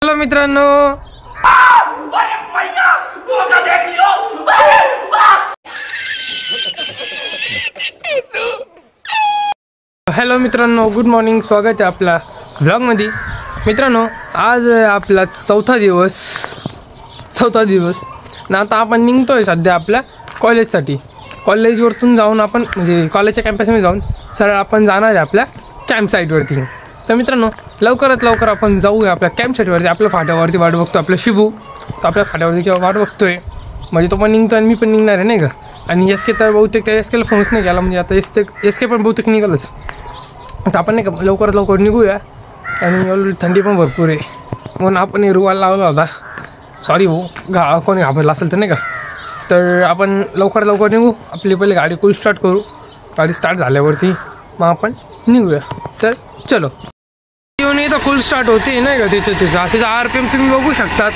Hello मित्रांनो, hello मित्रांनो, good morning. स्वागत आहे आपला व्लॉगमध्ये. मित्रांनो, आज आपला चौथा दिवस ना. आता आपण निघतोय सध्या आपल्या कॉलेजसाठी. कॉलेजवरतून जाऊन आपण म्हणजे कॉलेजच्या कॅम्पसमध्ये जाऊन सरळ आपण जाणार आहे आपल्या कॅम्प साईटवरती. तर मित्रांनो, लवकरात लवकर आपण जाऊया आपल्या कॅम्प साईटवरती. आपल्या फाट्यावरती वाट बघतो आपला शिबू. तर आपल्या फाट्यावरती किंवा वाट बघतोय, म्हणजे तो पण निघतो आणि मी पण निघणार आहे नाही का. आणि एस के तर बहुतेक त्या एस केला फोनच नाही केला, म्हणजे आता एस के पण बहुतेक निघालच. तर आपण नाही का लवकरात लवकर निघूया. आणि ऑलरेडी थंडी पण भरपूर आहे म्हणून आपण रुवाल लावला होता. सॉरी हो, कोणी घाबरला असेल तर नाही का. तर आपण लवकर निघू. आपली पहिले गाडी फुल स्टार्ट करू. गाडी स्टार्ट झाल्यावरती मग आपण निघूया. तर चलो. येऊन इथं फुल स्टार्ट होते नाही का. तिचा RPM तुम्ही बघू शकतात.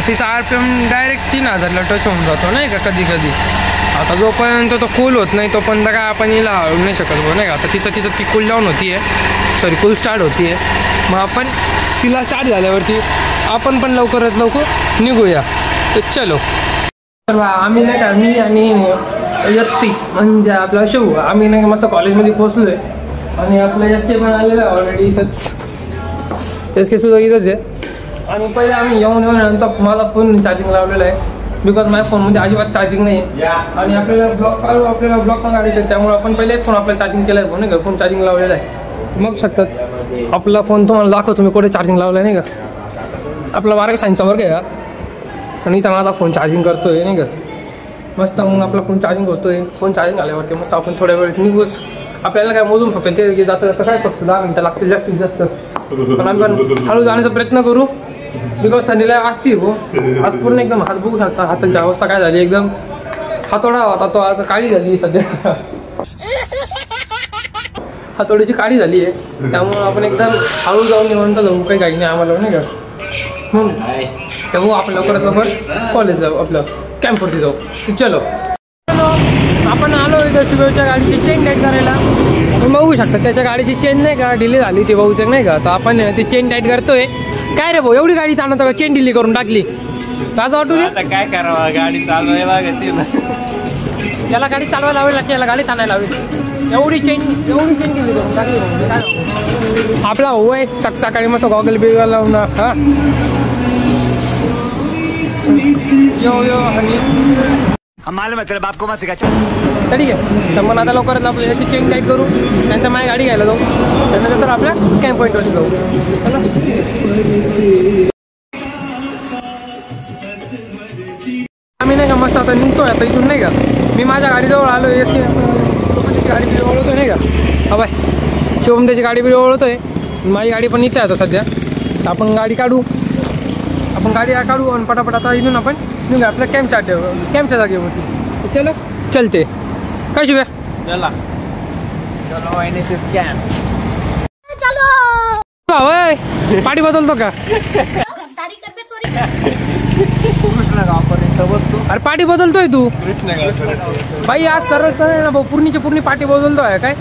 तिचा RPM डायरेक्ट 3000ला टच होऊन जातो नाही का कधी कधी. आता जोपर्यंत तो कूल होत नाही तोपर्यंत काय आपण हिला हळू नाही शकत नाही का. आता तिचं ती कूल डाऊन होती आहे, सॉरी कूल स्टार्ट होती आहे. मग आपण तिला स्टार्ट झाल्यावरती आपण पण लवकरात लवकर निघूया. तर चलो. तर आम्ही नाही का, मी आणि SP म्हणजे आपला शिव, आम्ही नाही का मस्त कॉलेजमध्ये पोहोचलो आहे. आणि आपला SK पण आलेला आहे ऑलरेडी इथंच. SK सुद्धा इथंच आहे. आणि पहिले आम्ही येऊन नंतर माझा फोन चार्जिंग लावलेला आहे, बिकॉज माझ्या फोनमध्ये अजिबात चार्जिंग नाही आहे. आणि आपल्याला ब्लॉक पण काढायचं आहे, त्यामुळे आपण पहिले फोन आपला चार्जिंग केला आहे. फोन नाही का, फोन चार्जिंग लावलेला आहे. मग शकतात आपला फोन तुम्हाला दाखवतो मी कुठे चार्जिंग लावला आहे नाही का. आपला मार्ग सायन्सचा वर्ग आहे का. आणि इथं माझा फोन चार्जिंग करतो आहे नाही का. मस्त मग आपला फोन चार्जिंग होतो आहे. फोन चार्जिंग झाल्यावरती मस्त आपण थोड्या वेळ निघूच. आपल्याला काय मोजून फक्त ते जातं काय फक्त 10 मिनटं लागतील जास्तीत जास्त. पण आम्ही पण हळू जाण्याचा प्रयत्न करू, बिकॉज थंडीला असती हो. हात पूर्ण एकदम हात बघू शकता. हातांची अवस्था काय झाली, एकदम हातोडा होता तो आता काळी झाली सध्या. हातोडीची काळी झाली आहे, त्यामुळं आपण एकदम हळू जाऊन निवांत जाऊ. काही नाही आम्हाला नाही का. त्यामुळं आपण लवकरात लवकर कॉलेज जाऊ, आपलं कॅम्पवरती जाऊ. तर चलो. आपण आलो इथं शिवच्या गाडीची चेन टाईट करायला. तुम्ही बघू शकता त्याच्या गाडीची चेन नाही का डिले झाली ती बहुतेक नाही का. तर आपण ती चेन टाईट करतोय. काय रे भाऊ, एवढी गाडी चालवतो का, चेन डिली करून टाकली. ताजा वाटू दे. काय करावं, गाडी चालवायला याला गाडी चालवायला लावेल लागते, याला गाडी चालायला लावेल. एवढी चेन डिली करून टाकली. आपला हो आहे सकाळी मस्त गॉगल बिगल लावून. हां यो हनी मालूम है तेरे बाप को मत सिखा. ठीक आहे. तर मग आता लवकरात आपण याची चेन टाईट करू, त्यानंतर माझी गाडी घ्यायला जाऊ. त्यानंतर आपल्या कॅम्प पॉईंटवरती जाऊ. आम्ही नाही का मस्त आता निघतोय आता इथून नाही का. मी माझ्या गाडीजवळ आलो. त्याची गाडी बी ओळखतोय नाही का. हा बाय शिवम त्याची गाडी बी ओळखतोय. माझी गाडी पण इथे आता सध्या. तर आपण गाडी काढू आणि पटापट आता इथून आपण निघू आपल्या कॅम्पच्या जागेवरती. चलो चलते. काय शिव्या चला चलो NSS कॅम्प चलो. होय पाठी बदलतो का. अरे पाठी बदलतोय तू बाई. आज सरळ ना भाऊ, पूर्णी पाठी बदलतोय काय.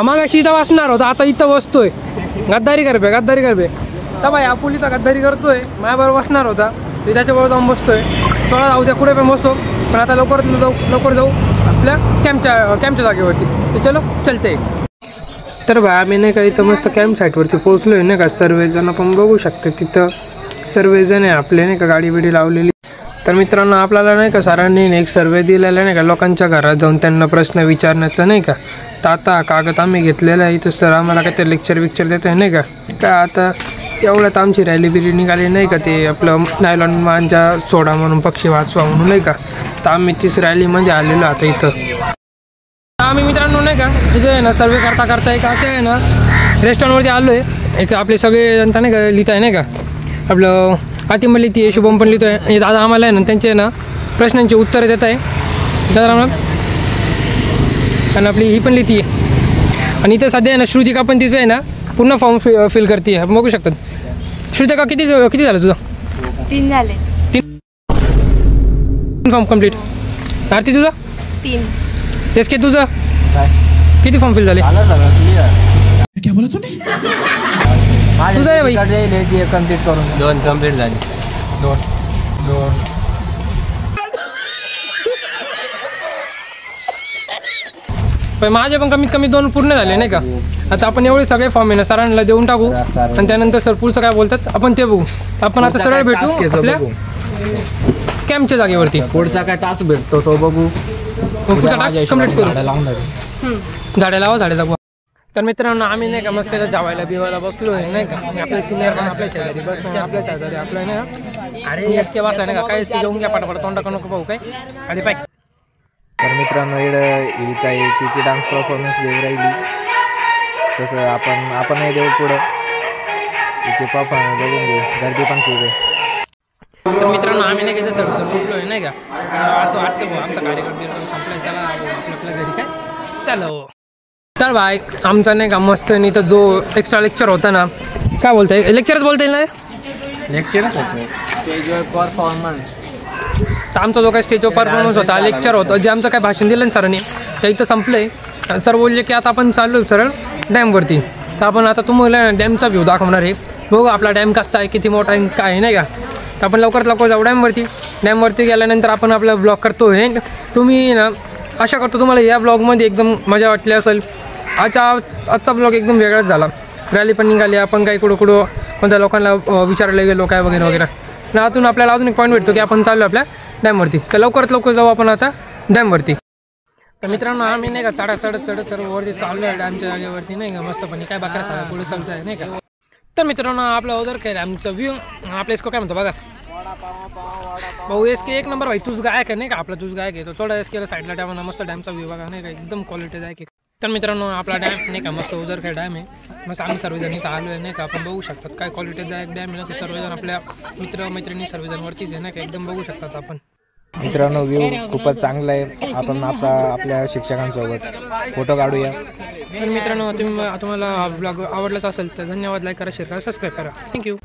मागाशी इथं वाचणार होता, आता इथं बसतोय. गद्दारी करबे तर बाई आपण इथं गद्दारी करतोय. माझ्याबरोबर बसणार होता, मी त्याच्याबरोबर जाऊन बसतोय. सोळा जाऊ द्या कुठे पण बसतो, पण आता लवकर जाऊ आपल्या कॅम्पच्या जागेवरती. तर चलो चलते. तर बा आम्ही नाही का इथं मस्त कॅम्प साईटवरती पोहोचलो आहे नाही का. सर्वजण आपण बघू शकतो तिथं सर्वजण आहे आपले नाही का, गाडी बिडी लावलेली. तर मित्रांनो, आपल्याला नाही का सरांनी एक सर्वे दिलेला नाही का लोकांच्या घरात जाऊन त्यांना प्रश्न विचारण्याचा नाही का. तर आता कागद आम्ही घेतलेला आहे. इथं सर आम्हाला काय ते लेक्चर देत आहे नाही का. काय आता एवढ्यात आमची रॅली बिली निघाली नाही का. ते आपलं नायलॉन मांजा सोडा म्हणून, पक्षी वाचवा म्हणून नाही का. तर आम्ही तीच रॅलीमध्ये आलेलो आता इथं. आम्ही मित्रांनो नाही का तिथे आहे ना सर्वे करता एक असं आहे ना रेस्टॉरंटवरती आलो आहे. एक आपले सगळे जनता नाही का लिहित आहे नाही का. आपलं आतिम पण लिहिते, शुभम पण लिहितो आहे. दादा आम्हाला आहे ना त्यांचे ना प्रश्नांची उत्तरं देत आहे दादा आम्हाला. आणि आपली ही पण लिहिते. आणि इथं सध्या आहे ना श्रुतिका पण तिचं आहे ना पूर्ण फॉर्म फिल करते आहे. बघू शकतात. श्रुतिका किती झालं तुझं. 3 झाले. 3 फॉर्म कम्प्लीट. आरती तुझं 3. SK तुझं किती फॉर्म फिल झाले. क्या बोला तूने. तुझं आहे भाई कम्प्लीट करून 2 कम्प्लीट झाली 2 पण माझे पण कमीत कमी 2 पूर्ण झाले नाही का. आता आपण एवढे सगळे फॉर्म आहे ना सरांना देऊन टाकू आणि त्यानंतर सर पुढचं काय बोलतात आपण ते बघू. आपण आता सरळ भेटू आपल्या कॅम्पच्या जागेवरती. पुढचा काय टास्क भेटतो तो बघू. पुढचा टास्क कंप्लीट करू. झाडे लावा झाडे जगवा. तर मित्रांनो आम्ही नाही का मस्त जेवायला बिवायला बसलो आहे नाही का. आपले सिनियर पण आपल्या शेजारी बस आपल्या शेजारी आपलं नाही अरे एस के वाचला नाही का. काय घेऊन घ्या पाठपाठ तोंडा नको पाहू काय आधी पाय. तर मित्रांनो इथं आहे तिची डान्स परफॉर्मन्स देऊ राहिली. तसं आपणही देऊ पुढं तिचे परफॉर्मन्स बघून घेऊ. गर्दी पण खूप आहे. तर मित्रांनो आम्ही नाही का सर्व उठलो आहे नाही का. असं वाटतं भाऊ आमचा कार्यक्रम संपलाय चला आपल्या घरी काय चालो. तर भाई आमचा नाही का मस्त नाही तर जो एक्स्ट्रा लेक्चर होता ना काय बोलताय लेक्चरच बोलता येईल ना लेक्चरच होतं स्टेजवर परफॉर्मन्स. तर आमचा जो काही स्टेजवर परफॉर्मन्स होता लेक्चर होतं जे आमचं काय भाषण दिलं ना सरांनी त्या इथं संपलं सर बोलले की आता आपण चाललो सरळ डॅमवरती. तर आपण आता तुम्हाला डॅमचा व्ह्यू दाखवणार आहे. बघू आपला डॅम कसा आहे किती मोठा आहे काय आहे नाही का. तर आपण लवकरात लवकर जाऊ डॅमवरती गेल्यानंतर आपण आपला ब्लॉग करतो आहे. तुम्ही ना आशा करतो तुम्हाला या ब्लॉगमध्ये एकदम मजा वाटली असेल. आजचा ब्लॉग एकदम वेगळाच झाला. रॅली पण निघाली आपण काही कुठं कोणत्या लोकांना विचारायला गेलो काय वगैरे वगैरे. आतून आपल्याला अजून एक पॉईंट भेटतो की आपण चाललो आपल्या डॅमवरती. तर लवकरात लवकर जाऊ आपण आता डॅमवरती. तर मित्रांनो आम्ही नाही का चढत वरती चाललो आहे डॅमच्या जागेवरती नाही का. मस्तपणे काय बाकरा सारा पुढे चालतं आहे नाही का. तर मित्रांनो आपला उदर काय डॅमचा व्ह्यू आपल्या इसको काय म्हणतो बघा भाऊ एस के एक नंबर भाई. तुझ गायक आहे नाही का आपला तुझ गायक आहे तो थोडा एस केला साईडला ठेवा मस्त डॅमचा व्ह्यू बघा नाही का एकदम क्वालिटी आहे. तर मित्रांनो आपला डॅम नाही का मस्त उजर काय डॅम आहे. मस्त आम्ही सर्वजण इथं आलो आहे नाही का. आपण बघू शकतात काय क्वालिटीचा एक डॅम आहे ना की सर्वजण आपल्या मित्रमैत्रिणी सर्वजण वरतीच आहे ना का एकदम बघू शकतात आपण. मित्रांनो व्ह्यू खूपच चांगला आहे. आपण आपल्या शिक्षकांसोबत फोटो काढूया. तर मित्रांनो तुम्हाला हा ब्लॉग आवडलाच असेल तर धन्यवाद. लाईक करा शेअर करा सबस्क्राईब करा. थँक्यू.